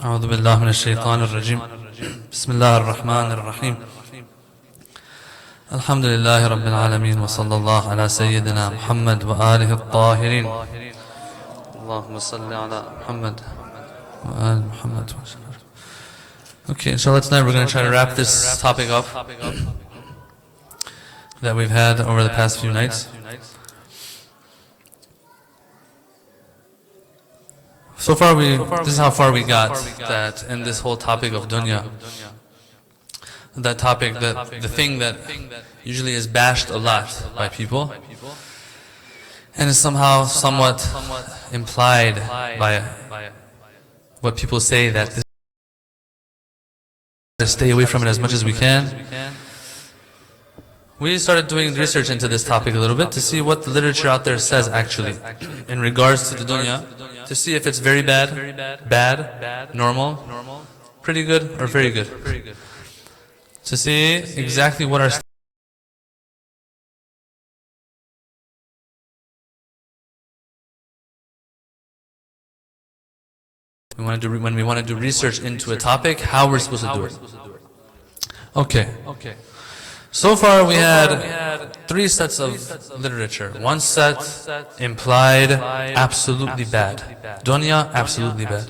أعوذ بالله من الشيطان الرجيم بسم الله الرحمن الرحيم الحمد لله رب العالمين وصلى الله على سيدنا محمد وآله الطاهرين اللهم صل على محمد وآل محمد. Okay, inshallah tonight we're going to try to wrap this topic up that we've had over the past few nights. So far, this is how far we got, that in this whole topic of dunya, that topic, the thing that usually is bashed a lot by people, and is somehow somewhat implied by what people say, that this to stay away from it as much as we can. We started doing research into this topic a little bit to see what the literature out there says actually in regards to the dunya, to see if it's very bad, normal, pretty good, or very good. To see exactly what our when we want to do research into a topic, how we're supposed to do it. Okay. So far we had 3 sets of literature. One set implied absolutely bad. Dunya, absolutely bad.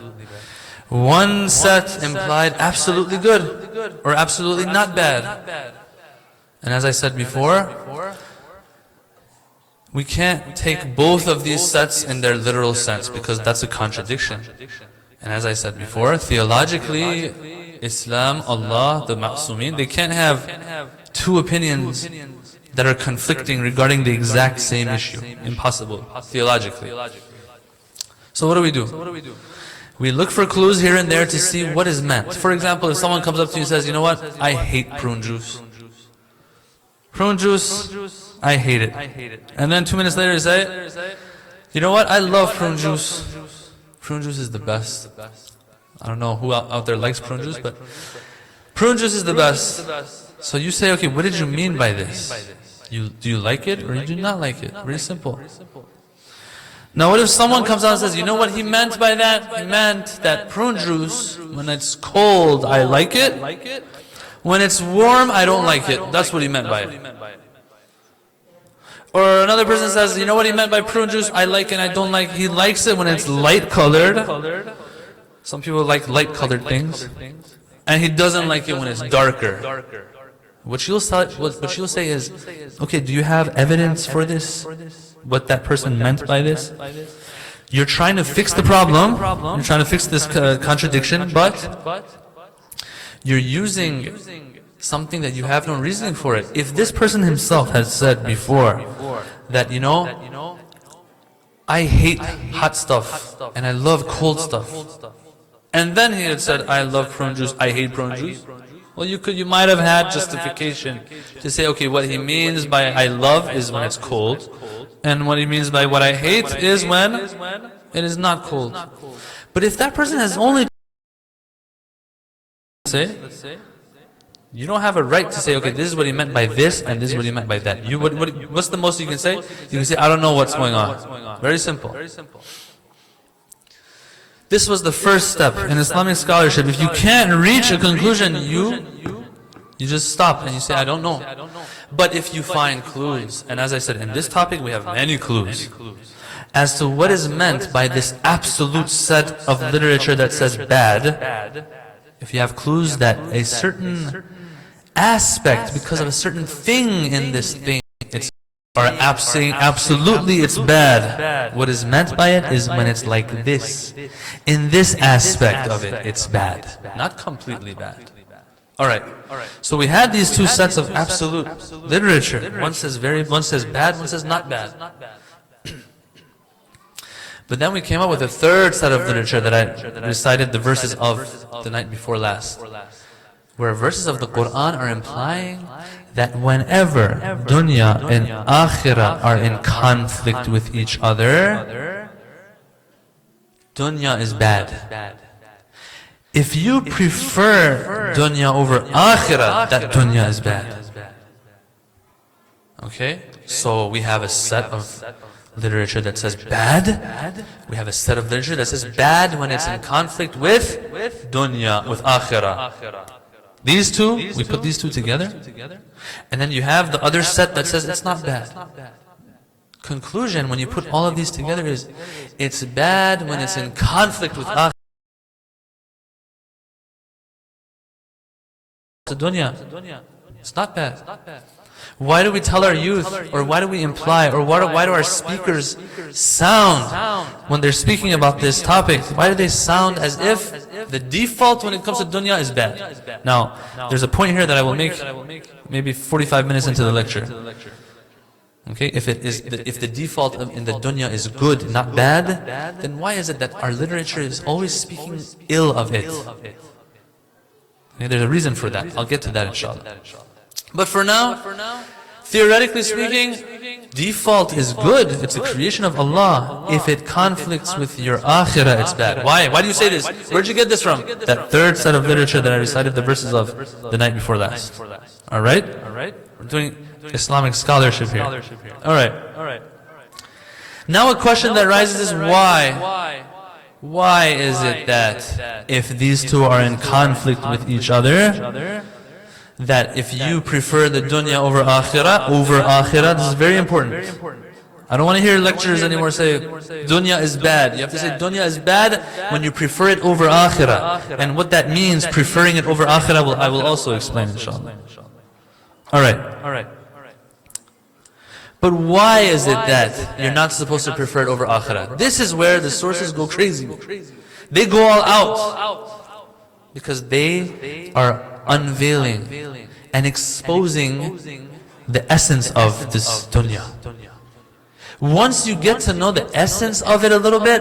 One set implied absolutely good, or absolutely not bad. And as I said before, we can't take both of these sets in their literal sense, because that's a contradiction. And as I said before, theologically, Islam, Allah, the Ma'sumin, they can't have 2 opinions that are conflicting regarding the exact same issue. Impossible, theologically. So what do? We look for clues here and there to see what is meant. For example, if someone comes up to you and says, you know what, I hate prune juice. Prune juice, I hate it. And then 2 minutes later you say, you know what, I love prune juice. Prune juice is the best. I don't know who out there likes prune juice, but prune juice is the best. So you say, okay, what did you mean by this? Do you like it or you do not like it? Very simple. Now what if someone comes out and says, you know what he meant by that? He meant that prune juice, when it's cold, I like it. When it's warm, I don't like it. That's what he meant by it. Or another person says, you know what he meant by prune juice? I like it and I don't like it. He likes it when it's light colored. Some people like light colored things. And he doesn't like it when it's darker. What you'll say is, okay, do you have evidence for this? What that person meant by this? You're trying to fix the problem. You're trying to fix this contradiction, but you're using something that you have no reasoning for it. If this person himself has said before that, you know, I hate hot stuff and I love cold stuff, and then he had said, I love prune juice, I hate prune juice, well, you might have had justification to say, okay, what he means by I love is when it's cold, and what he means by what I hate is when it is not cold. But if that person has only say, you don't have a right to say, okay, this is what he meant by this, and this is what he meant by that. What's the most you can say? You can say, I don't know what's going on. Very simple. This was the first step in Islamic scholarship. If you can't reach a conclusion, you just stop and you say, I don't know. But if you find clues, and as I said, in this topic we have many clues as to what is meant by this absolute set of literature that says bad. If you have clues that a certain aspect, because of a certain thing in this thing, saying absolutely it's bad. What is meant by it is when it's like this. In this aspect of it, it's bad. Not completely bad. Alright. So we had these two sets of absolute literature. One says one says bad, one says not bad. But then we came up with a third set of literature that I recited the verses of the night before last, where verses of the Quran are implying that whenever dunya and akhirah are in conflict with each other, dunya is bad. If you prefer dunya over akhirah, that dunya is bad. Okay? So we have a set of literature that says bad. We have a set of literature that says bad when it's in conflict with dunya, with akhirah. These two, we put these two together. And then you have the other set that says it's not bad. Conclusion, when you put all of these together, is it's bad when it's in conflict with akhirah. Dunya. It's not bad. Why do we tell our youth, or why do we imply, or why do our speakers sound when they're speaking about this topic? Why do they sound as if the default when it comes to dunya is bad? Now, there's a point here that I will make maybe 45 minutes into the lecture. Okay, if the default in the dunya is good, not bad, then why is it that our literature is always speaking ill of it? Okay, there's a reason for that. I'll get to that inshallah. But for now, theoretically speaking, default is good. It's a creation of Allah. If it conflicts with your akhirah, it's bad. Why? Why do you say this? Where'd you get this from? That third set of literature that I recited the verses of the night before last. Alright? We're doing Islamic scholarship here. Alright. Now a question that rises is why? Why is it that if these two are in conflict with each other, that if you prefer the dunya over akhirah, this is very important. I don't want to hear lecturers anymore say dunya is bad. You have to say dunya is bad when you prefer it over akhirah. And what that means, preferring it over akhirah, I will also explain inshallah. Alright. But why is it that you're not supposed to prefer it over akhirah? This is where the sources go crazy. They go all out. Because they are unveiling and exposing the essence of this dunya. Once you get to know the essence of it a little bit,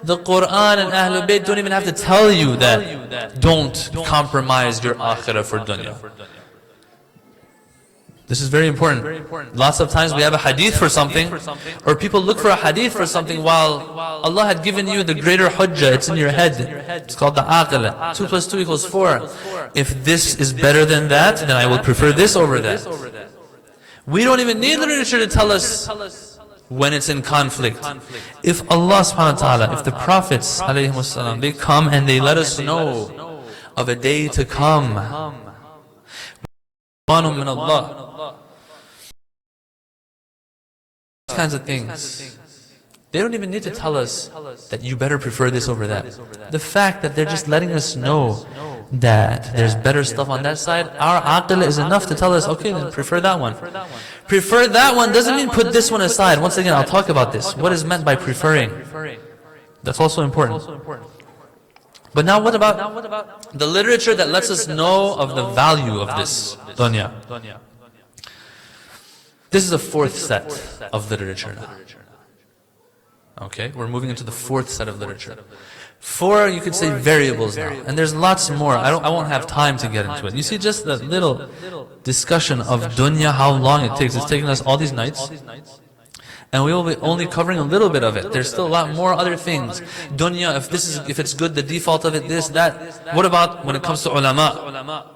the Quran and Ahlul Bayt don't even have to tell you that don't compromise your akhirah for dunya. This is very important. Lots of times we have a hadith for something, or people look for a hadith for something while Allah had given you the greater hujjah, it's in your head. It's called the aql. 2 + 2 = 4. If this is better than that, then I will prefer this over that. We don't even need literature to tell us when it's in conflict. If Allah subhanahu wa ta'ala, if the Prophets ﷺ, they come and they let us know of a day to come, min Allah, kinds of things, they don't even need to tell us that you better prefer this over that. The fact that they're just letting us know that there's better stuff on that side, our aql is enough to tell us, okay, then prefer that one. Prefer that one doesn't mean put this one aside. Once again, I'll talk about this. What is meant by preferring? That's also important. But now what about the literature that lets us know of the value of this dunya? This is a fourth set of literature now. Okay, we're moving into the fourth set of literature. 4, you could say, variables now. And there's lots more. I won't have time to get into it. You see just the little discussion of dunya, how long it takes. It's taking us all these nights. And we will be only covering a little bit of it. There's still a lot more other things. Dunya, if it's good, the default of it, this, that. What about when it comes to ulama?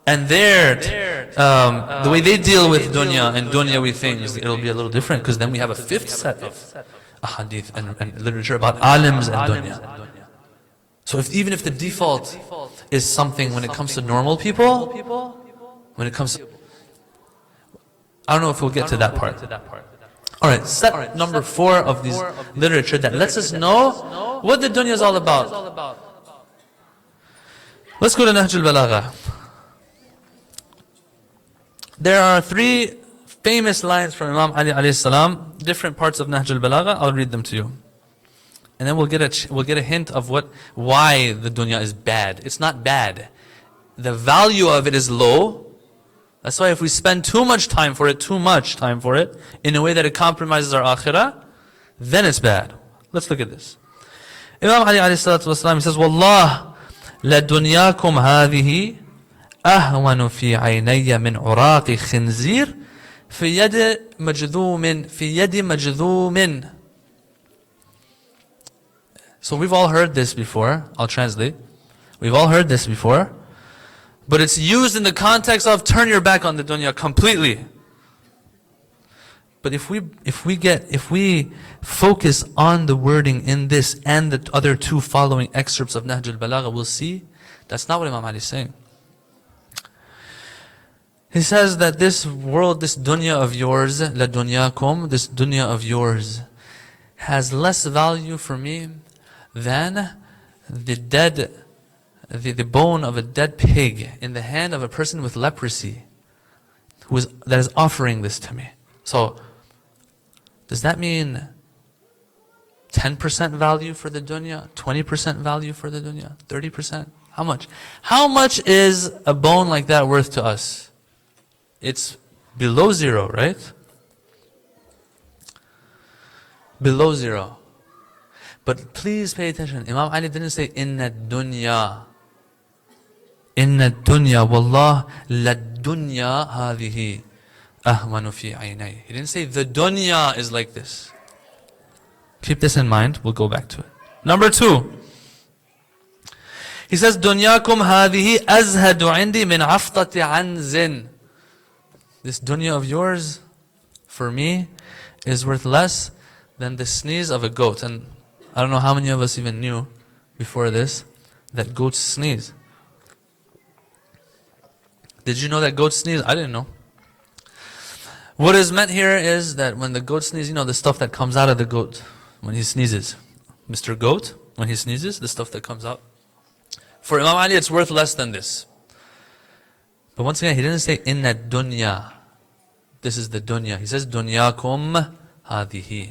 And the way they deal with dunya and dunyawi things, it'll be a little different, because then we have a fifth set of ahadith and literature about alims and dunya. So even if the default is something when it comes to normal people, when it comes to, I don't know if we'll get to that part. Alright, set number 4 of this literature that lets us know what the dunya is all about. Let's go to Nahj al-Balagha. There are 3 famous lines from Imam Ali alayhi salam, different parts of Nahj al-Balagha. I'll read them to you. And then we'll get a hint of why the dunya is bad. It's not bad. the value of it is low. That's why if we spend too much time for it, in a way that it compromises our akhirah, then it's bad. Let's look at this. Imam Ali alayhi salatu wasalam, he says, Wallah, لَدُنْيَاكُمْ هَذِهِ أَهْوَنُ فِي عَيْنَيَّ مِنْ عُرَاقِ خِنْزِيرٍ في يد مجذوم. So we've all heard this before. I'll translate. We've all heard this before. But it's used in the context of turn your back on the dunya completely. But if we focus on the wording in this and the other two following excerpts of Nahj al-Balagha, we'll see that's not what Imam Ali is saying. He says that this world, this dunya of yours, la dunyakum, this dunya of yours, has less value for me than the bone of a dead pig in the hand of a person with leprosy that is offering this to me. So, does that mean 10% value for the dunya, 20% value for the dunya, 30%? How much? How much is a bone like that worth to us? It's below zero, right? Below zero. But please pay attention. Imam Ali didn't say inna dunya. Inna dunya, wallah, la dunya hadihi ahwanu fi aynay. He didn't say the dunya is like this. Keep this in mind. We'll go back to it. Number 2. He says, dunyakum hadihi azhadu indi min aftati anzin. This dunya of yours, for me, is worth less than the sneeze of a goat. And I don't know how many of us even knew before this that goats sneeze. Did you know that goats sneeze? I didn't know. What is meant here is that when the goat sneezes, the stuff that comes out of the goat when he sneezes. Mr. Goat, when he sneezes, the stuff that comes out. For Imam Ali, it's worth less than this. But once again, he didn't say inna dunya. This is the dunya. He says dunyakum hadihi.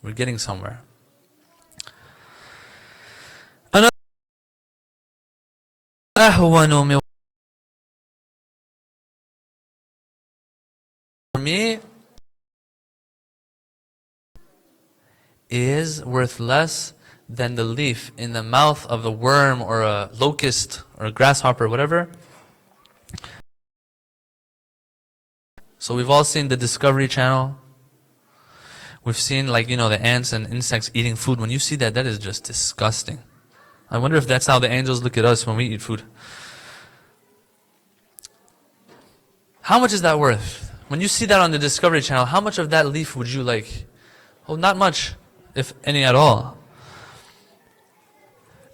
We're getting somewhere. Ahwanu for me is worth less than the leaf in the mouth of a worm or a locust or a grasshopper, whatever. So we've all seen the Discovery Channel. We've seen the ants and insects eating food. When you see that, that is just disgusting. I wonder if that's how the angels look at us when we eat food. How much is that worth? When you see that on the Discovery Channel, how much of that leaf would you like? Oh, not much, if any at all.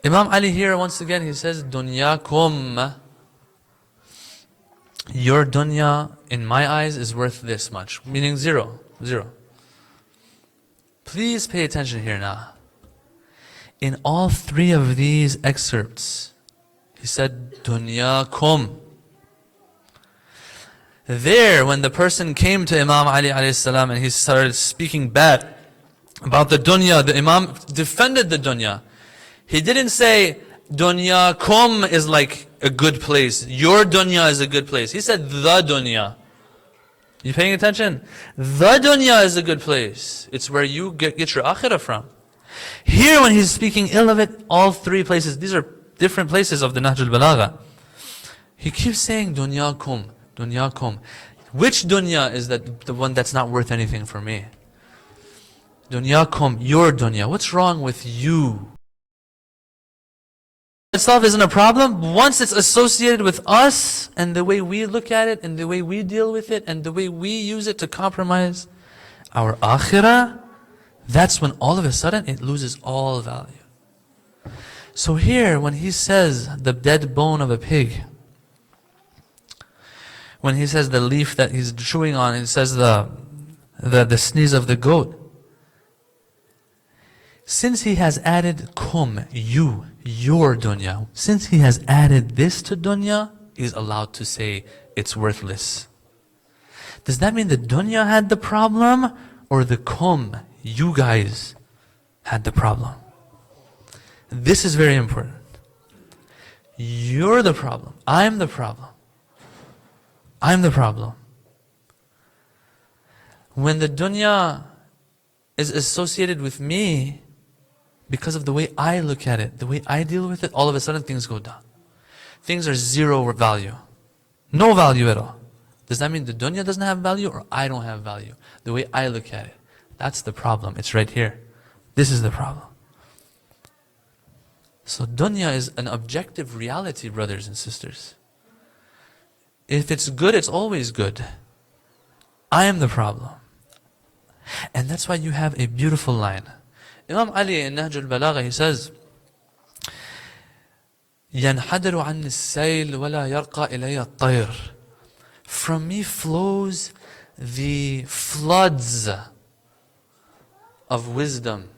Imam Ali here, once again, he says, Dunyakum. Your dunya, in my eyes, is worth this much. Meaning zero. Zero. Please pay attention here now. In all 3 of these excerpts, he said, Dunyakum. There, when the person came to Imam Ali alayhi salam and he started speaking bad about the dunya, the Imam defended the dunya. He didn't say, Dunyakum is like a good place. Your dunya is a good place. He said, the dunya. You paying attention? The dunya is a good place. It's where you get your akhirah from. Here, when he's speaking ill of it, all 3 places, these are different places of the Nahj al-Balagha. He keeps saying, Dunyakum, Dunyakum. Which dunya is that the one that's not worth anything for me? Dunyakum, your dunya. What's wrong with you? Itself isn't a problem. Once it's associated with us and the way we look at it and the way we deal with it and the way we use it to compromise our akhirah, that's when all of a sudden it loses all value. So here, when he says the dead bone of a pig, when he says the leaf that he's chewing on, he says the sneeze of the goat, since he has added kum, you, your dunya, since he has added this to dunya, he's allowed to say it's worthless. Does that mean the dunya had the problem, or the kum, you guys, had the problem? This is very important. You're the problem. I'm the problem. I'm the problem. When the dunya is associated with me, because of the way I look at it, the way I deal with it, all of a sudden things go down. Things are zero value. No value at all. Does that mean the dunya doesn't have value or I don't have value? The way I look at it. That's the problem. It's right here. This is the problem. So dunya is an objective reality, brothers and sisters. If it's good, it's always good. I am the problem. And that's why you have a beautiful line. Imam Ali in Nahj al-Balagha, he says, يَنْحَدَرُ عَنِّ السَّيْلِ وَلَا يَرْقَى إِلَيَّ الطَّيْرِ. From me flows the floods of wisdom.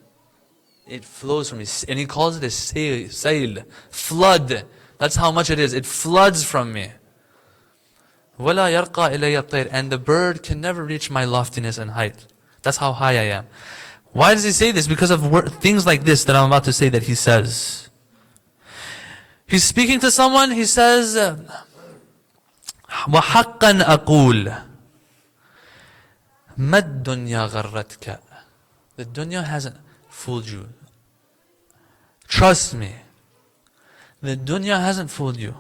It flows from me. And he calls it a sayl, flood. That's how much it is. It floods from me. وَلَا يَرْقَى إِلَيَّ الطَّيْرِ. And the bird can never reach my loftiness and height. That's how high I am. Why does he say this? Because of things like this that I'm about to say that he says. He's speaking to someone, he says, وَحَقًّا أَقُولُ مَا الدُّنْيَا غَرَّتْكَ. The dunya hasn't fooled you. Trust me. The dunya hasn't fooled you.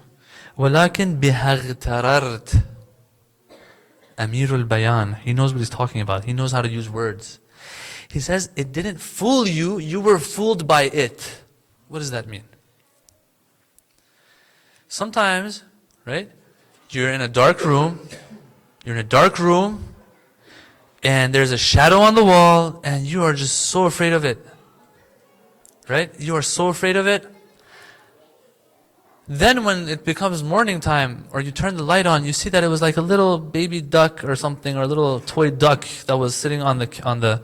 وَلَكِنْ بِهَا اغْتَرَرْتَ. Amirul Bayan, he knows what he's talking about. He knows how to use words. He says, it didn't fool you, you were fooled by it. What does that mean? Sometimes, right, you're in a dark room, and there's a shadow on the wall, and you are just so afraid of it. Right? You are so afraid of it. Then when it becomes morning time, or you turn the light on, you see that it was like a little baby duck or something, or a little toy duck that was sitting on the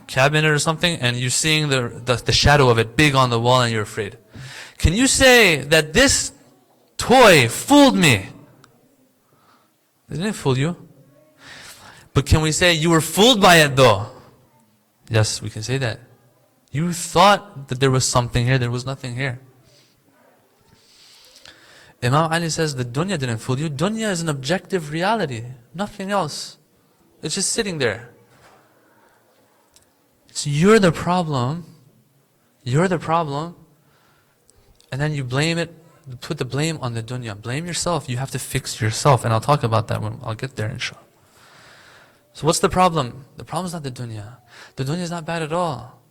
cabinet or something, and you're seeing the shadow of it big on the wall, and you're afraid. Can you say that this toy fooled me? It didn't fool you. But can we say you were fooled by it though? Yes, we can say that. You thought that there was something here, there was nothing here. Imam Ali says the dunya didn't fool you. Dunya is an objective reality, nothing else. It's just sitting there. So you're the problem. You're the problem. And then you blame it, put the blame on the dunya. Blame yourself. You have to fix yourself. And I'll talk about that when I'll get there, inshallah. So what's the problem? The problem is not the dunya. The dunya is not bad at all.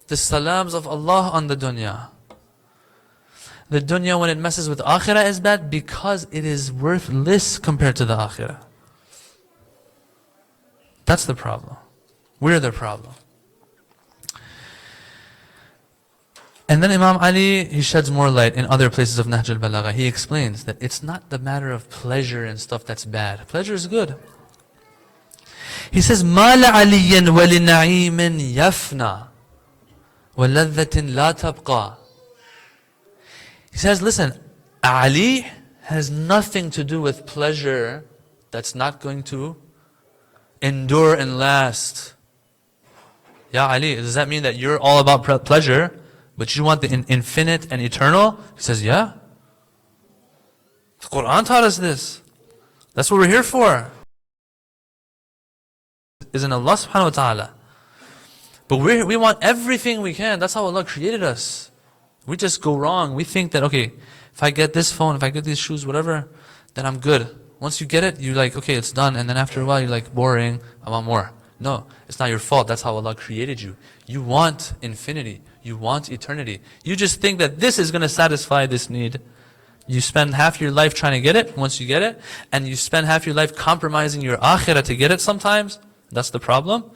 The salams of Allah on the dunya. The dunya, when it messes with akhirah, is bad because it is worthless compared to the akhirah. That's the problem. We're the problem. And then Imam Ali, he sheds more light in other places of Nahj al-Balagha. He explains that it's not the matter of pleasure and stuff that's bad. Pleasure is good. He says, مَا لَعَلِيًّا وَلِنَعِيمٍ يَفْنَى وَلَذَّةٍ لَا تَبْقَى. He says, listen, Ali has nothing to do with pleasure that's not going to endure and last. Ya Ali, does that mean that you're all about pleasure, but you want the infinite and eternal? He says, yeah. The Quran taught us this. That's what we're here for. Is in Allah subhanahu wa ta'ala. But we want everything we can. That's how Allah created us. We just go wrong. We think that, okay, if I get this phone, if I get these shoes, whatever, then I'm good. Once you get it, you're like, okay, it's done. And then after a while, you're like, boring, I want more. No, it's not your fault. That's how Allah created you. You want infinity. You want eternity. You just think that this is going to satisfy this need. You spend half your life trying to get it once you get it. And you spend half your life compromising your akhirah to get it sometimes. That's the problem.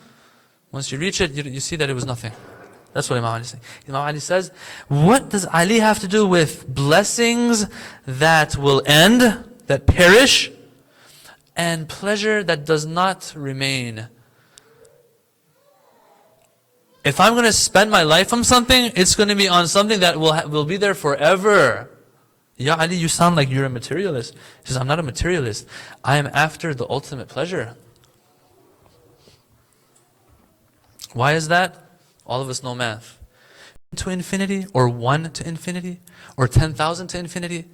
Once you reach it, you see that it was nothing. That's what Imam Ali is saying. Imam Ali says, what does Ali have to do with blessings that will end, that perish, and pleasure that does not remain? If I'm going to spend my life on something, it's going to be on something that will be there forever. Ya Ali, you sound like you're a materialist. He says, I'm not a materialist. I am after the ultimate pleasure. Why is that? All of us know math. to infinity, or 1 to infinity, or 10,000 to infinity?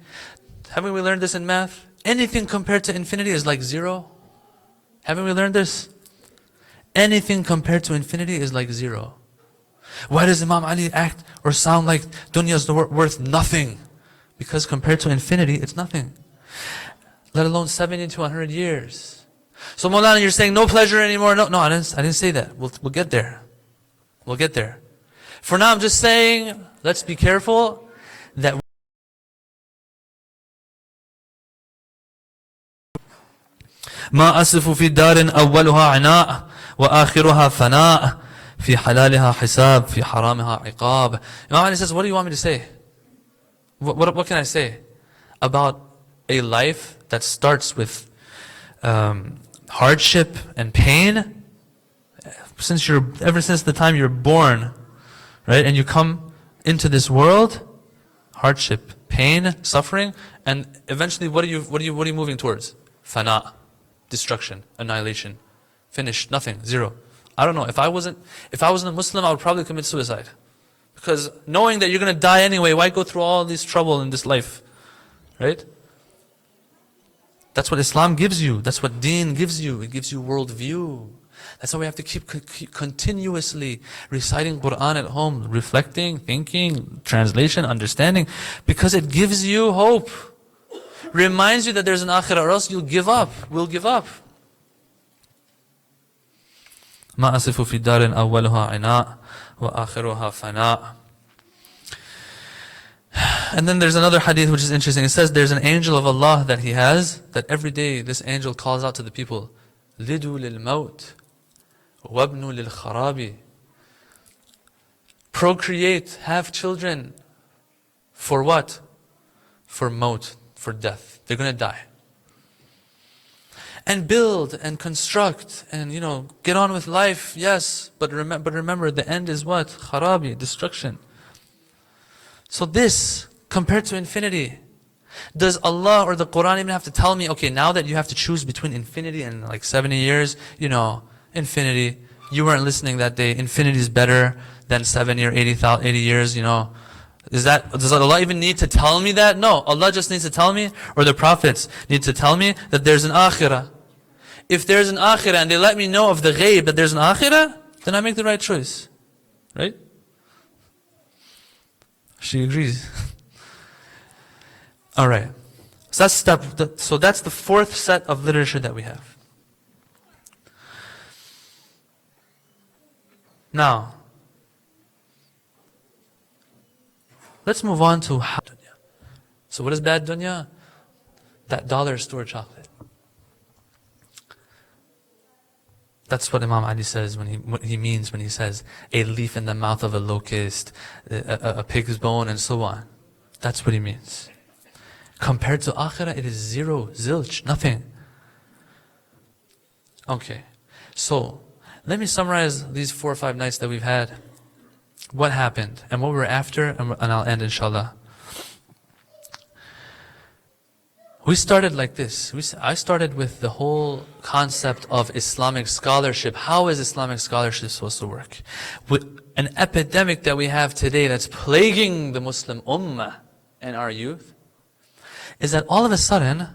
Haven't we learned this in math? Anything compared to infinity is like 0. Haven't we learned this? Anything compared to infinity is like 0. Why does Imam Ali act or sound like dunya is worth nothing? Because compared to infinity, it's nothing. Let alone 70 to 100 years. So Maulana, you're saying no pleasure anymore? No, I didn't say that. We'll get there. We'll get there. For now, I'm just saying, let's be careful that ما أسف في دار أولها عناء وآخرها فناء في حلالها حساب في حرامها عقاب. Imam Ali says, what do you want me to say? What can I say about a life that starts with hardship and pain ever since the time you're born, right? And you come into this world, hardship, pain, suffering, and eventually what are you moving towards? Fana, destruction, annihilation, finished, nothing, 0. I don't know. If I wasn't a Muslim, I would probably commit suicide. Because knowing that you're going to die anyway, why go through all this trouble in this life? Right? That's what Islam gives you. That's what Deen gives you. It gives you worldview. That's why we have to keep continuously reciting Quran at home, reflecting, thinking, translation, understanding, because it gives you hope. Reminds you that there's an akhirah, or else you'll give up. We'll give up. ما أسف في دار أولها عناء وآخرها فناء. And then there's another hadith which is interesting. It says there's an angel of Allah that He has, that every day this angel calls out to the people, لِدُوا لِلْمَوْتِ وَابْنُوا لِلْخَرَابِ. Procreate, have children. For what? For maut, for death. They're going to die. And build and construct and, get on with life, yes. But remember, the end is what? Kharabi, destruction. So this, compared to infinity, does Allah or the Quran even have to tell me, okay, now that you have to choose between infinity and like 70 years, infinity, you weren't listening that day, infinity is better than 70 or 80 years, Does Allah even need to tell me that? No, Allah just needs to tell me, or the prophets need to tell me that there's an akhirah. If there's an akhirah and they let me know of the ghaib that there's an akhirah, then I make the right choice. Right? She agrees. Alright. So that's the 4th set of literature that we have. Now, let's move on to how dunya. So what is bad dunya? That dollar store chocolate. That's what Imam Ali says what he means when he says a leaf in the mouth of a locust, a pig's bone, and so on. That's what he means. Compared to akhirah, it is 0, zilch, nothing. Okay, so let me summarize these 4 or 5 nights that we've had. What happened and what we're after, and I'll end inshallah. We started like this. I started with the whole concept of Islamic scholarship. How is Islamic scholarship supposed to work? With an epidemic that we have today that's plaguing the Muslim ummah and our youth, is that all of a sudden,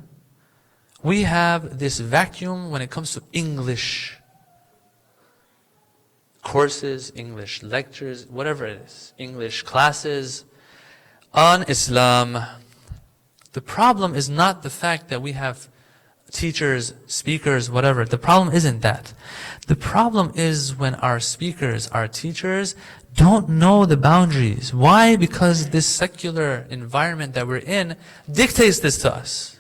we have this vacuum when it comes to English courses, English lectures, whatever it is, English classes on Islam. The problem is not the fact that we have teachers, speakers, whatever. The problem isn't that. The problem is when our speakers, our teachers, don't know the boundaries. Why? Because this secular environment that we're in dictates this to us.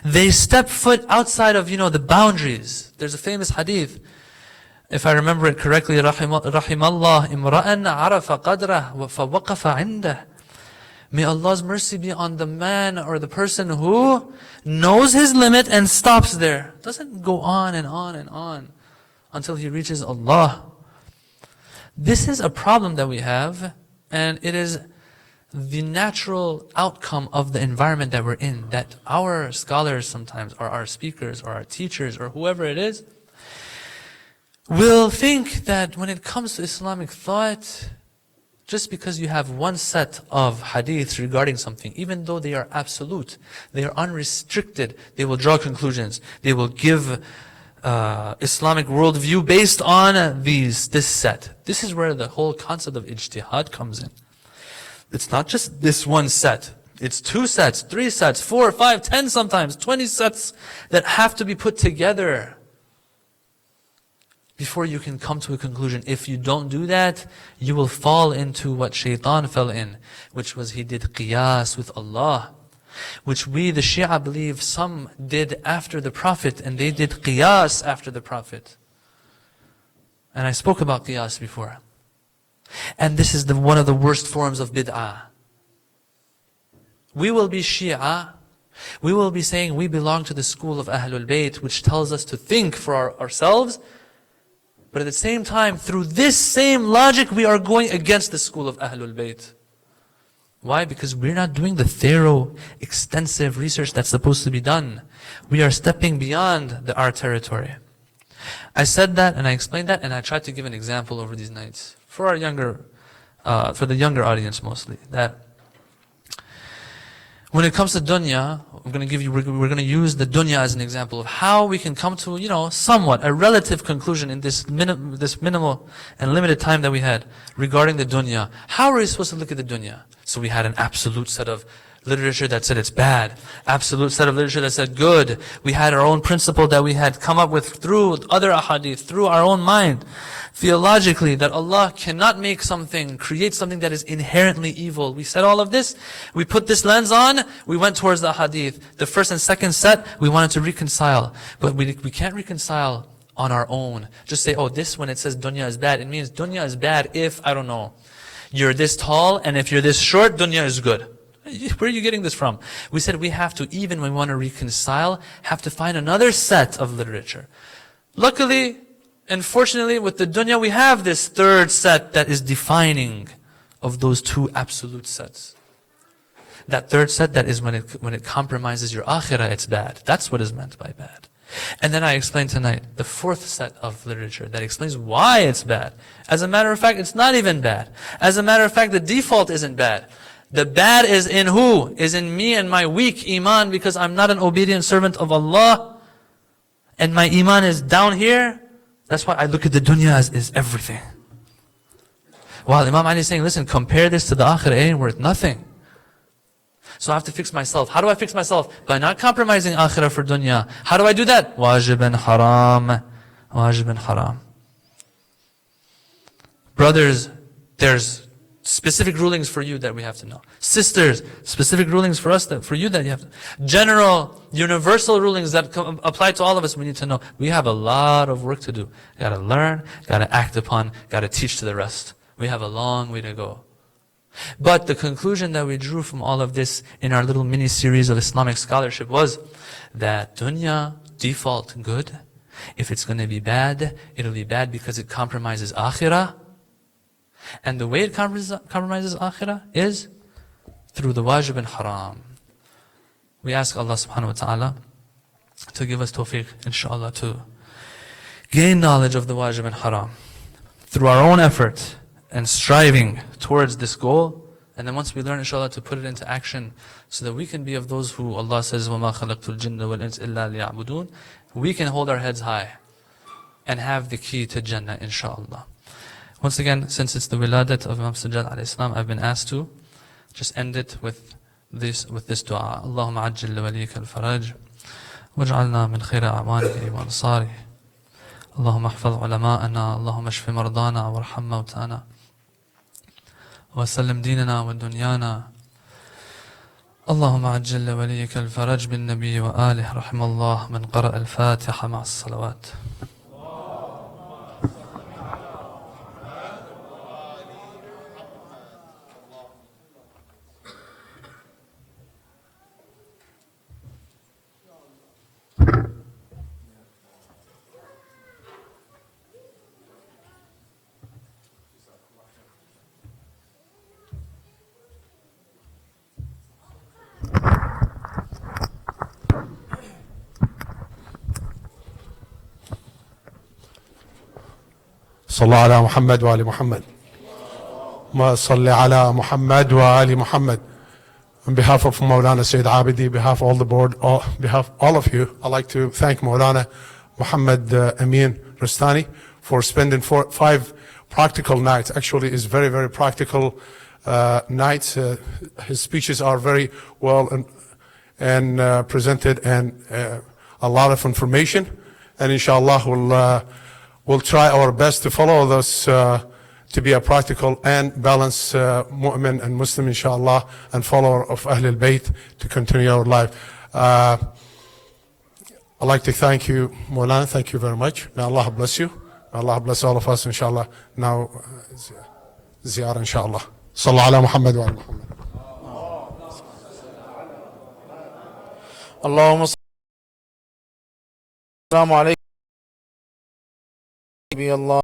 They step foot outside of, the boundaries. There's a famous hadith, if I remember it correctly, رحم الله امرأً عرف قدره فوقف عنده. May Allah's mercy be on the man or the person who knows his limit and stops there. Doesn't go on and on and on until he reaches Allah. This is a problem that we have, and it is the natural outcome of the environment that we're in, that our scholars sometimes, or our speakers, or our teachers, or whoever it is, will think that when it comes to Islamic thought, just because you have one set of hadiths regarding something, even though they are absolute, they are unrestricted, they will draw conclusions, they will give Islamic worldview based on this set. This is where the whole concept of ijtihad comes in. It's not just this one set. It's 2 sets, 3 sets, 4, 5, 10 sometimes, 20 sets that have to be put together before you can come to a conclusion. If you don't do that, you will fall into what Shaitan fell in, which was he did qiyas with Allah, which we, the Shia, believe some did after the Prophet, and they did qiyas after the Prophet. And I spoke about qiyas before. And this is one of the worst forms of bid'ah. We will be Shia. We will be saying we belong to the school of Ahlul Bayt, which tells us to think for ourselves. But at the same time, through this same logic, we are going against the school of Ahlul Bayt. Why? Because we're not doing the thorough, extensive research that's supposed to be done. We are stepping beyond our territory. I said that and I explained that, and I tried to give an example over these nights for the younger audience mostly. That when it comes to dunya, we're going to use the dunya as an example of how we can come to, somewhat a relative conclusion in this minimal and limited time that we had regarding the dunya. How are we supposed to look at the dunya? So we had an absolute set of literature that said it's bad, absolute set of literature that said good. We had our own principle that we had come up with through other ahadith, through our own mind, theologically, that Allah cannot create something that is inherently evil. We said all of this, we put this lens on, we went towards the hadith. The first and second set, we wanted to reconcile, but we can't reconcile on our own. Just say, this when it says dunya is bad, it means dunya is bad if, I don't know, you're this tall, and if you're this short, dunya is good. Where are you getting this from? We said we have to, even when we want to reconcile, have to find another set of literature. Luckily, and fortunately, with the dunya, we have this third set that is defining of those 2 absolute sets. That third set, that is when it compromises your akhirah, it's bad. That's what is meant by bad. And then I explained tonight the 4th set of literature that explains why it's bad. As a matter of fact, it's not even bad. As a matter of fact, the default isn't bad. The bad is in who? Is in me and my weak iman, because I'm not an obedient servant of Allah. And my iman is down here. That's why I look at the dunya as everything. While Imam Ali is saying, listen, compare this to the akhirah, it ain't worth nothing. So I have to fix myself. How do I fix myself? By not compromising akhirah for dunya. How do I do that? Wajib and haram. Wajib and haram. Brothers, there's specific rulings for you that we have to know. Sisters, specific rulings for us for you that you have to know. General, universal rulings that apply to all of us, we need to know. We have a lot of work to do. Gotta learn, gotta act upon, gotta teach to the rest. We have a long way to go. But the conclusion that we drew from all of this in our little mini-series of Islamic scholarship was that dunya, default good. If it's going to be bad, it'll be bad because it compromises akhirah. And the way it compromises akhirah is through the wajib and haram. We ask Allah subhanahu wa ta'ala to give us tawfiq, inshallah, to gain knowledge of the wajib and haram through our own effort and striving towards this goal. And then once we learn, inshallah, to put it into action so that we can be of those who Allah says, وَمَا خَلَقْتُ الْجِنَّ وَالْإِنسِ إِلَّا لِيَعْبُدُونَ. We can hold our heads high and have the key to Jannah, inshallah. Once again, since it's the wiladat of Imam Sajjad alayhi salam, I've been asked to just end it with this dua. Allahumma ajjil waliyaka al-faraj waj'alna min khayri a'malihi wa ansarihi. Allahumma ahfaz ulama'ana, Allahumma ashfi mardana warham mawtana wa sallim dinana wa dunyana. Allahumma ajjil waliyaka al-faraj bin nabiy wa alihi rahimallah man qara'a al-fatiha ma'a as-salawat. صلى على محمد وآل محمد. صل على محمد وآل Muhammad. On behalf of Maulana Sayyid Abidi, behalf of all the board, behalf of all of you, I'd like to thank Maulana Muhammad Amin Rastani for spending 5 practical nights. Actually, it's very, very practical nights. His speeches are very well and presented, and a lot of information. And inshallah, we'll try our best to follow those to be a practical and balanced mu'min and Muslim, inshallah, and follower of Ahlul Bayt to continue our life. I'd like to thank you, Maulana. Thank you very much. May Allah bless you. May Allah bless all of us, inshallah. Now, ziyarah, inshallah. Sallallahu ala Muhammad wa ala Muhammad. اللهم صل. السلام عليكم. الله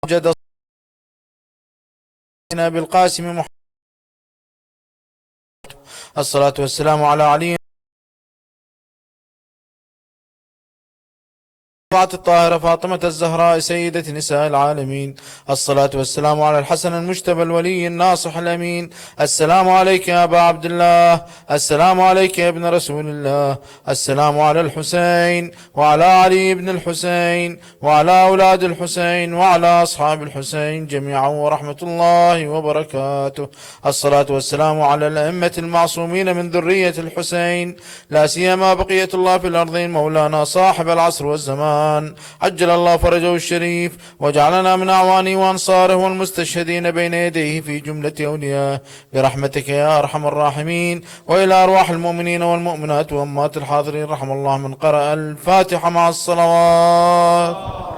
وجد بالقاسم محمد. الصلاة والسلام على علي الطاهرة فاطمة الزهراء سيدة نساء العالمين. الصلاة والسلام على الحسن المجتبى الولي الناصح الأمين. السلام عليك يا أبا عبد الله. السلام عليك يا ابن رسول الله. السلام على الحسين وعلى علي بن الحسين وعلى أولاد الحسين وعلى أصحاب الحسين جميعا ورحمة الله وبركاته. الصلاة والسلام على الأئمة المعصومين من ذرية الحسين، لا سيما بقية الله في الأرضين مولانا صاحب العصر والزمان، عجل الله فرجه الشريف، وجعلنا من أعوانه وأنصاره والمستشهدين بين يديه في جملة أولياء برحمتك يا أرحم الراحمين. وإلى أرواح المؤمنين والمؤمنات وأمات الحاضرين رحم الله من قرأ الفاتحة مع الصلوات.